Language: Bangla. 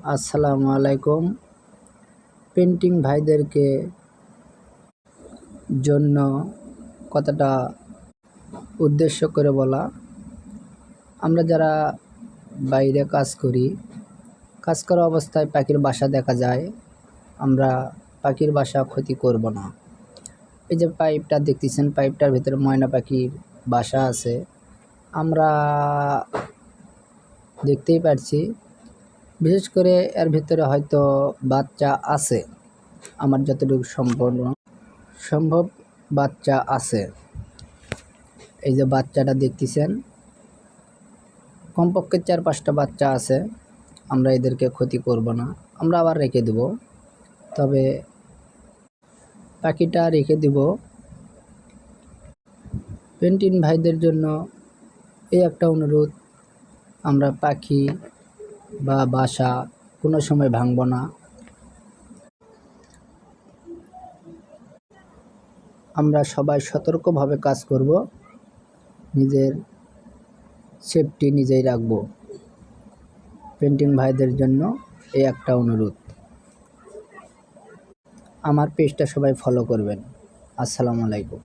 আসসালামু আলাইকুম। পেন্টিং ভাইদেরকে জন্য কথাটা উদ্দেশ্য করে বলা, আমরা যারা বাইরে কাজ করি, কাজ করা অবস্থায় পাখির বাসা দেখা যায়, আমরা পাখির বাসা ক্ষতি করব না। এই যে পাইপটা দেখতেছেন, পাইপটার ভিতরে ময়না পাখির বাসা আছে, আমরা দেখতেই পারছি। বিশেষ করে এর ভিতরে হয়তো বাচ্চা আছে, আমার যতটুকু সম্ভব বাচ্চা আছে। এই যে বাচ্চাটা দেখতেছেন, কমপক্ষে 4-5টা বাচ্চা আছে। আমরা এদেরকে ক্ষতি করব না, আমরা আবার রেখে দেব। তবে পাখিটা রেখে দেব পেন্টিং ভাইদের জন্য। এই একটা অনুরোধ, আমরা পাখি বা বাসা কোনো সময় ভাঙব না। আমরা সবাই সতর্কভাবে কাজ করব, নিজের সেফটি নিজেই রাখব। পেন্টিং ভাইদের জন্য এই একটা অনুরোধ। আমার পেজটা সবাই ফলো করবেন। আসসালামু আলাইকুম।